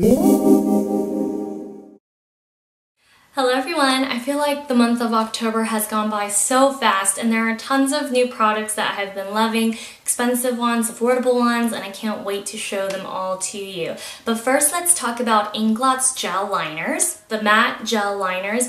Hello everyone! I feel like the month of October has gone by so fast and there are tons of new products that I have been loving, expensive ones, affordable ones, and I can't wait to show them all to you. But first let's talk about Inglot's gel liners. The matte gel liners,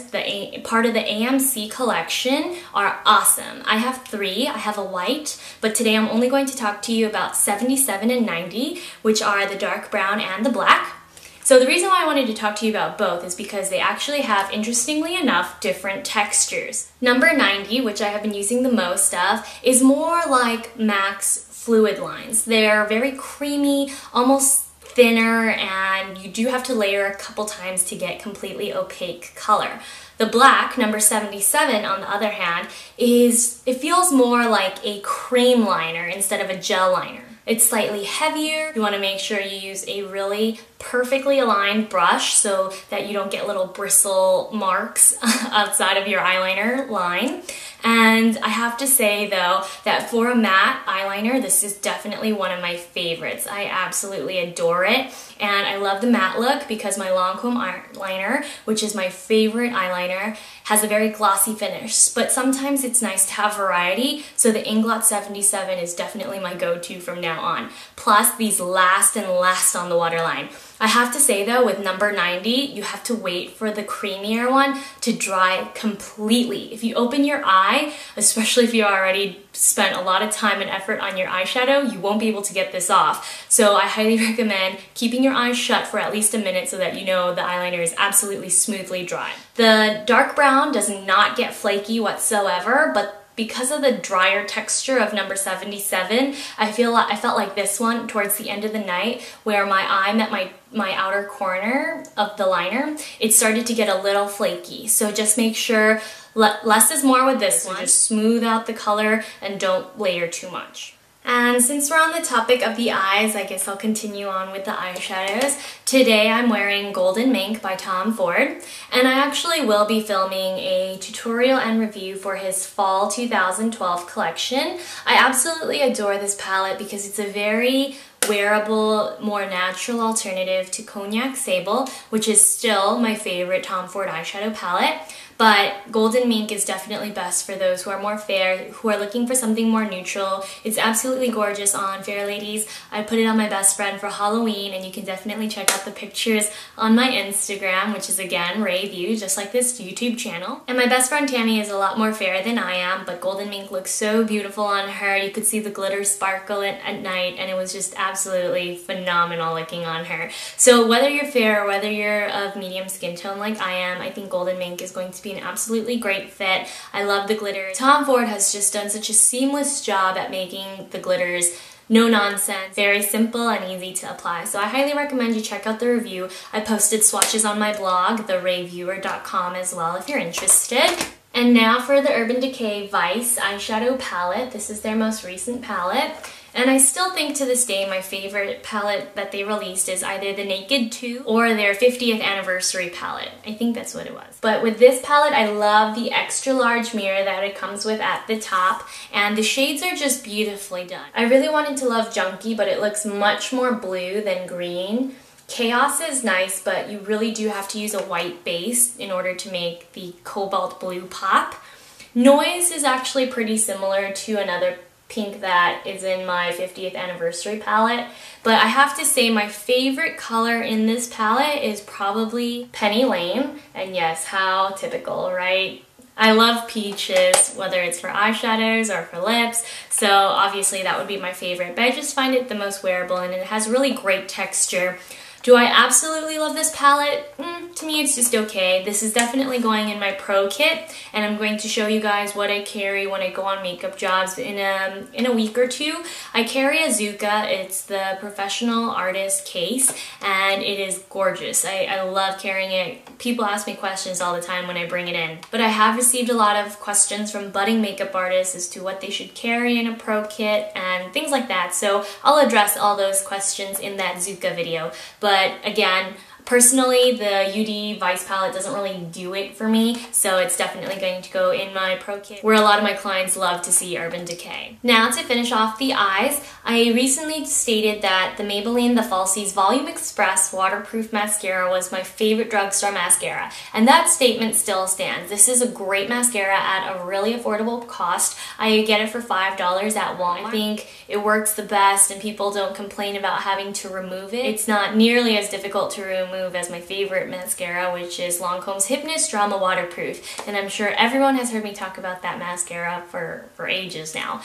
part of the AMC collection, are awesome. I have three. I have a white, but today I'm only going to talk to you about 77 and 90, which are the dark brown and the black. So the reason why I wanted to talk to you about both is because they actually have, interestingly enough, different textures. Number 90, which I have been using the most of, is more like MAC's fluid lines. They're very creamy, almost thinner, and you do have to layer a couple times to get completely opaque color. The black, number 77, on the other hand, it feels more like a cream liner instead of a gel liner. It's slightly heavier. You want to make sure you use a really perfectly aligned brush so that you don't get little bristle marks outside of your eyeliner line. And I have to say though that for a matte eyeliner, this is definitely one of my favorites. I absolutely adore it. And I love the matte look because my Lancome eyeliner, which is my favorite eyeliner, has a very glossy finish. But sometimes it's nice to have variety, so the Inglot 77 is definitely my go-to from now on. Plus, these last and last on the waterline. I have to say though, with number 90, you have to wait for the creamier one to dry completely. If you open your eye, especially if you already spent a lot of time and effort on your eyeshadow, you won't be able to get this off. So I highly recommend keeping your eyes shut for at least a minute so that you know the eyeliner is absolutely smoothly dry. The dark brown does not get flaky whatsoever, but because of the drier texture of number 77, I felt like this one towards the end of the night where my eye met my outer corner of the liner, it started to get a little flaky. So just make sure less is more with this one. Just smooth out the color and don't layer too much. And since we're on the topic of the eyes, I guess I'll continue on with the eyeshadows. Today I'm wearing Golden Mink by Tom Ford, and I actually will be filming a tutorial and review for his Fall 2012 collection. I absolutely adore this palette because it's a very wearable, more natural alternative to Cognac Sable, which is still my favorite Tom Ford eyeshadow palette. But Golden Mink is definitely best for those who are more fair, who are looking for something more neutral. It's absolutely gorgeous on Fair Ladies. I put it on my best friend for Halloween, and you can definitely check out the pictures on my Instagram, which is again Raeview, just like this YouTube channel. And my best friend Tammy is a lot more fair than I am, but Golden Mink looks so beautiful on her. You could see the glitter sparkle at night, and it was just absolutely phenomenal looking on her. So whether you're fair or whether you're of medium skin tone like I am, I think Golden Mink is going to be an absolutely great fit. I love the glitter. Tom Ford has just done such a seamless job at making the glitters no nonsense, very simple and easy to apply. So I highly recommend you check out the review. I posted swatches on my blog, thereviewer.com, as well if you're interested. And now for the Urban Decay Vice eyeshadow palette. This is their most recent palette. And I still think to this day my favorite palette that they released is either the Naked 2 or their 50th anniversary palette. I think that's what it was. But with this palette, I love the extra large mirror that it comes with at the top, and the shades are just beautifully done. I really wanted to love Junkie, but it looks much more blue than green. Chaos is nice, but you really do have to use a white base in order to make the cobalt blue pop. Noise is actually pretty similar to another pink that is in my 50th anniversary palette, but I have to say my favorite color in this palette is probably Penny Lane, and yes, how typical, right? I love peaches, whether it's for eyeshadows or for lips, so obviously that would be my favorite, but I just find it the most wearable and it has really great texture. Do I absolutely love this palette? To me it's just okay. This is definitely going in my pro kit, and I'm going to show you guys what I carry when I go on makeup jobs in a week or two. I carry a Zuka. It's the professional artist case, and it is gorgeous. I love carrying it. People ask me questions all the time when I bring it in, but I have received a lot of questions from budding makeup artists as to what they should carry in a pro kit and things like that, so I'll address all those questions in that Zuka video. But again, Personally, the UD Vice palette doesn't really do it for me, so it's definitely going to go in my pro kit, where a lot of my clients love to see Urban Decay. Now to finish off the eyes, I recently stated that the Maybelline The Falsies Volume Express Waterproof Mascara was my favorite drugstore mascara, and that statement still stands. This is a great mascara at a really affordable cost. I get it for $5 at Walmart. I think it works the best and people don't complain about having to remove it. It's not nearly as difficult to remove as my favorite mascara, which is Lancome's Hypnous Drama Waterproof, and I'm sure everyone has heard me talk about that mascara for ages now,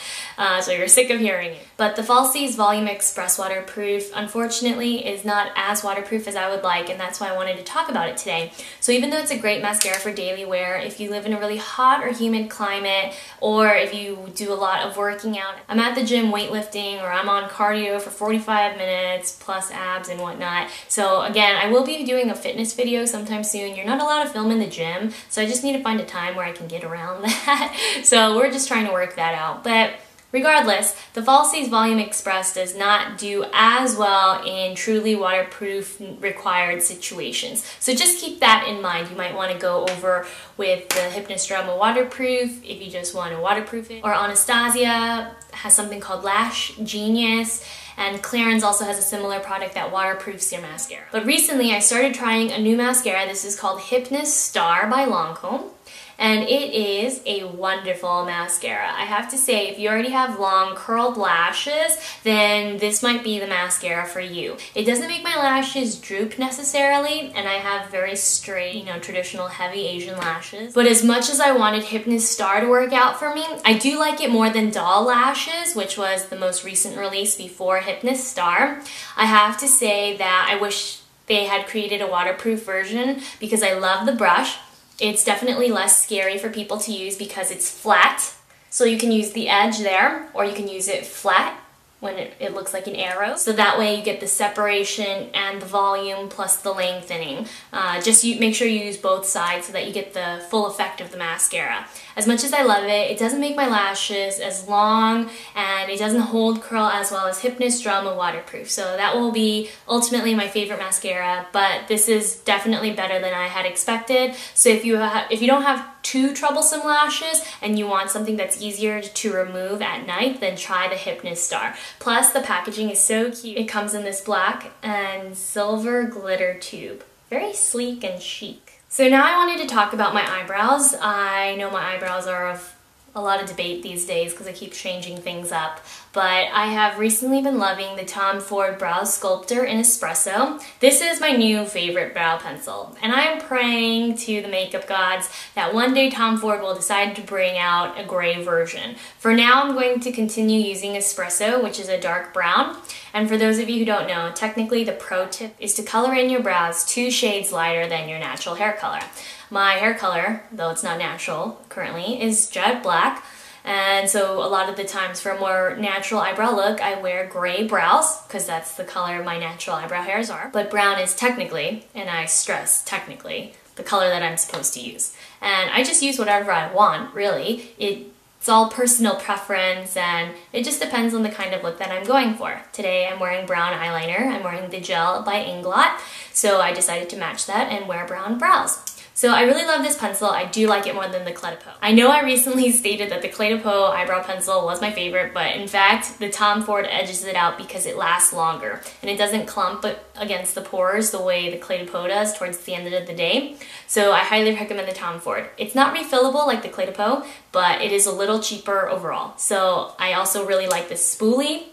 so you're sick of hearing it. But the Falsies Volume Express Waterproof, unfortunately, is not as waterproof as I would like, and that's why I wanted to talk about it today. So even though it's a great mascara for daily wear, if you live in a really hot or humid climate, or if you do a lot of working out, I'm at the gym weightlifting, or I'm on cardio for 45 minutes plus abs and whatnot. So again, I will be doing a fitness video sometime soon. You're not allowed to film in the gym, so I just need to find a time where I can get around that. So we're just trying to work that out. But regardless, the Falsies Volume Express does not do as well in truly waterproof required situations. So just keep that in mind. You might want to go over with the Hypnous Drama Waterproof if you just want to waterproof it. Or Anastasia has something called Lash Genius, and Clarins also has a similar product that waterproofs your mascara. But recently I started trying a new mascara. This is called Hypnous Star by Lancome, and it is a wonderful mascara. I have to say, if you already have long curled lashes, then this might be the mascara for you. It doesn't make my lashes droop necessarily, and I have very straight, you know, traditional heavy Asian lashes. But as much as I wanted Hypnous Star to work out for me, I do like it more than Doll Lashes, which was the most recent release before Hypnous Star. I have to say that I wish they had created a waterproof version because I love the brush. It's definitely less scary for people to use because it's flat. So you can use the edge there, or you can use it flat when it looks like an arrow. So that way you get the separation and the volume plus the lengthening. Make sure you use both sides so that you get the full effect of the mascara. As much as I love it, it doesn't make my lashes as long, and it doesn't hold curl as well as Hypnous Drama Waterproof. So that will be ultimately my favorite mascara, but this is definitely better than I had expected. So if you don't have too troublesome lashes and you want something that's easier to remove at night, then try the Hypnous Star. Plus the packaging is so cute. It comes in this black and silver glitter tube. Very sleek and chic. So now I wanted to talk about my eyebrows. I know my eyebrows are of a lot of debate these days because I keep changing things up, but I have recently been loving the Tom Ford Brow Sculptor in Espresso. This is my new favorite brow pencil, and I am praying to the makeup gods that one day Tom Ford will decide to bring out a gray version. For now, I'm going to continue using Espresso, which is a dark brown. And for those of you who don't know, technically the pro tip is to color in your brows 2 shades lighter than your natural hair color. My hair color, though it's not natural currently, is jet black, and so a lot of the times for a more natural eyebrow look, I wear gray brows because that's the color my natural eyebrow hairs are. But brown is technically, and I stress technically, the color that I'm supposed to use. And I just use whatever I want, really. It's all personal preference, and it just depends on the kind of look that I'm going for. Today I'm wearing brown eyeliner. I'm wearing the gel by Inglot, so I decided to match that and wear brown brows. So I really love this pencil. I do like it more than the Clé de Peau. I know I recently stated that the Clé de Peau eyebrow pencil was my favorite, but in fact, the Tom Ford edges it out because it lasts longer and it doesn't clump against the pores the way the Clé de Peau does towards the end of the day. So I highly recommend the Tom Ford. It's not refillable like the Clé de Peau, but it is a little cheaper overall. So I also really like this spoolie,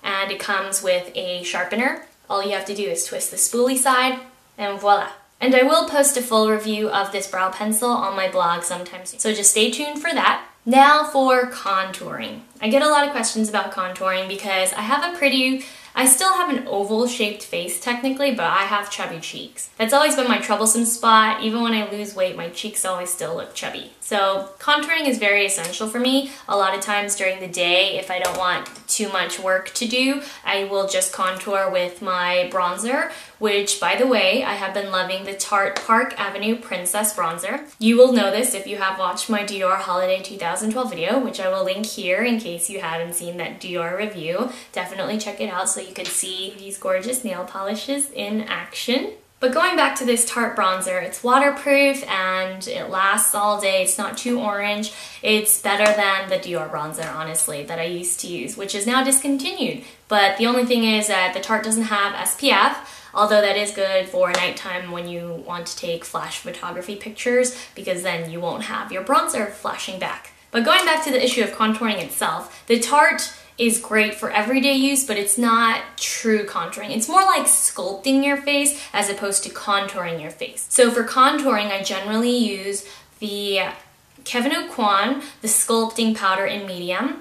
and it comes with a sharpener. All you have to do is twist the spoolie side, and voila. And I will post a full review of this brow pencil on my blog sometime soon, so just stay tuned for that. Now for contouring. I get a lot of questions about contouring because I still have an oval shaped face technically, but I have chubby cheeks. That's always been my troublesome spot. Even when I lose weight, my cheeks always still look chubby. So contouring is very essential for me. A lot of times during the day, if I don't want too much work to do, I will just contour with my bronzer, which, by the way, I have been loving the Tarte Park Avenue Princess Bronzer. You will know this if you have watched my Dior Holiday 2012 video, which I will link here in case you haven't seen that Dior review. Definitely check it out so you can see these gorgeous nail polishes in action. But going back to this Tarte bronzer, it's waterproof and it lasts all day. It's not too orange. It's better than the Dior bronzer, honestly, that I used to use, which is now discontinued. But the only thing is that the Tarte doesn't have SPF, although that is good for nighttime when you want to take flash photography pictures, because then you won't have your bronzer flashing back. But going back to the issue of contouring itself, the Tarte is great for everyday use, but it's not true contouring. It's more like sculpting your face as opposed to contouring your face. So for contouring, I generally use the Kevyn Aucoin, the sculpting powder in medium,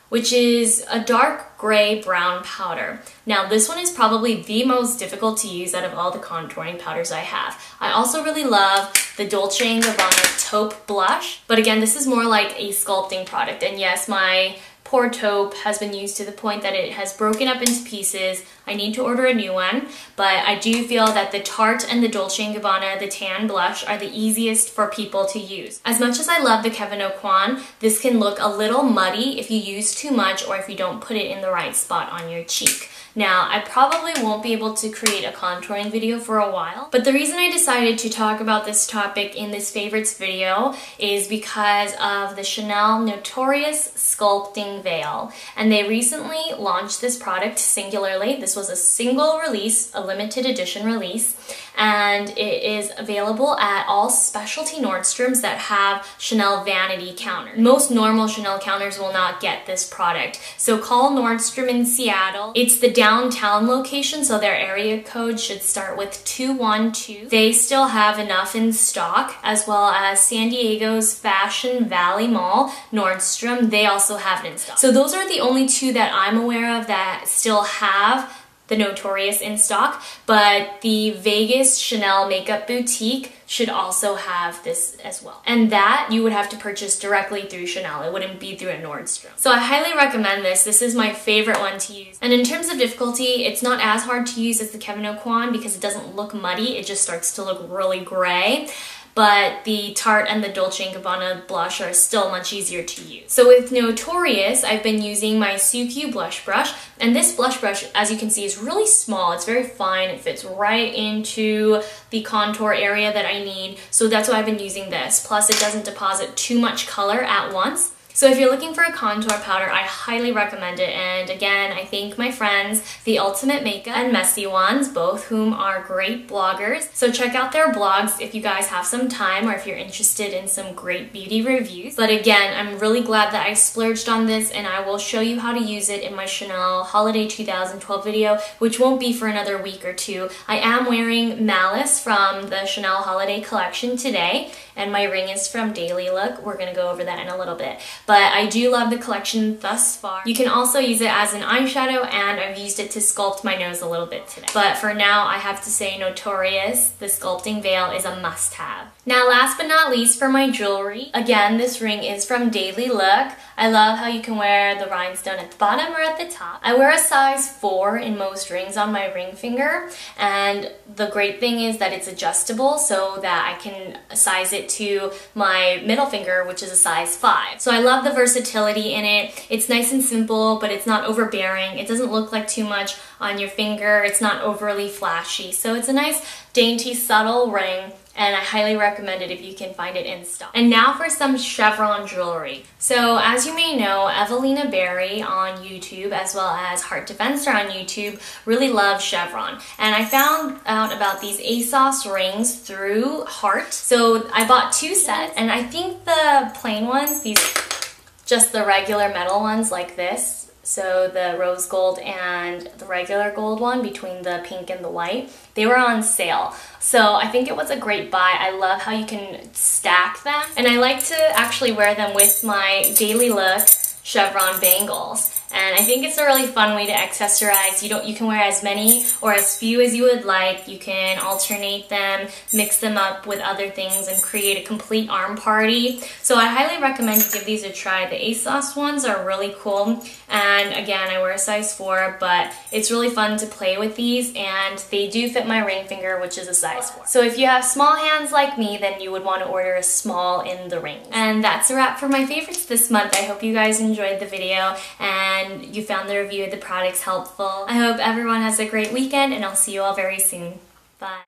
which is a dark gray brown powder. Now this one is probably the most difficult to use out of all the contouring powders I have. I also really love the Dolce & Gabbana taupe blush, but again, this is more like a sculpting product. And yes, my poor taupe has been used to the point that it has broken up into pieces. I need to order a new one, but I do feel that the Tarte and the Dolce & Gabbana, the tan blush, are the easiest for people to use. As much as I love the Kevyn Aucoin, this can look a little muddy if you use too much or if you don't put it in the right spot on your cheek. Now, I probably won't be able to create a contouring video for a while, but the reason I decided to talk about this topic in this favorites video is because of the Chanel Notorious Sculpting Veil. And they recently launched this product singularly. This was a single release, a limited edition release, and it is available at all specialty Nordstroms that have Chanel vanity counters. Most normal Chanel counters will not get this product. So call Nordstrom in Seattle. It's the downtown location, so their area code should start with 212. They still have enough in stock, as well as San Diego's Fashion Valley Mall, Nordstrom, they also have it in stock. So those are the only two that I'm aware of that still have the Notorious in stock, but the Vegas Chanel Makeup Boutique should also have this as well. And that you would have to purchase directly through Chanel. It wouldn't be through a Nordstrom. So I highly recommend this. This is my favorite one to use. And in terms of difficulty, it's not as hard to use as the Kevyn Aucoin because it doesn't look muddy. It just starts to look really gray. But the Tarte and the Dolce & Gabbana blush are still much easier to use. So with Notorious, I've been using my Suq blush brush, and this blush brush, as you can see, is really small. It's very fine. It fits right into the contour area that I need, so that's why I've been using this. Plus, it doesn't deposit too much color at once. So if you're looking for a contour powder, I highly recommend it. And again, I thank my friends, The Ultimate Makeup and Messy Ones, both whom are great bloggers. So check out their blogs if you guys have some time or if you're interested in some great beauty reviews. But again, I'm really glad that I splurged on this, and I will show you how to use it in my Chanel Holiday 2012 video, which won't be for another week or two. I am wearing Malice from the Chanel Holiday collection today, and my ring is from DailyLook. We're gonna go over that in a little bit. But I do love the collection thus far. You can also use it as an eyeshadow, and I've used it to sculpt my nose a little bit today. But for now, I have to say Notorious, the sculpting veil, is a must-have. Now, last but not least, for my jewelry, again, this ring is from DailyLook. I love how you can wear the rhinestone at the bottom or at the top. I wear a size 4 in most rings on my ring finger, and the great thing is that it's adjustable so that I can size it to my middle finger, which is a size 5. So I love the versatility in it. It's nice and simple, but it's not overbearing. It doesn't look like too much on your finger. It's not overly flashy. So it's a nice, dainty, subtle ring, and I highly recommend it if you can find it in stock. And now for some chevron jewelry. So as you may know, Evelina Berry on YouTube, as well as Heart Defenser on YouTube, really love chevron. And I found out about these ASOS rings through Heart. So I bought 2 sets, and I think the plain ones, these just the regular metal ones like this, so the rose gold and the regular gold one between the pink and the white, they were on sale. So I think it was a great buy. I love how you can stack them, and I like to actually wear them with my DailyLook chevron bangles. And I think it's a really fun way to accessorize. You can wear as many or as few as you would like. You can alternate them, mix them up with other things, and create a complete arm party. So I highly recommend you give these a try. The ASOS ones are really cool. And again, I wear a size 4, but it's really fun to play with these, and they do fit my ring finger, which is a size 4. So if you have small hands like me, then you would want to order a small in the ring. And that's a wrap for my favorites this month. I hope you guys enjoyed the video and you found the review of the products helpful. I hope everyone has a great weekend, and I'll see you all very soon. Bye.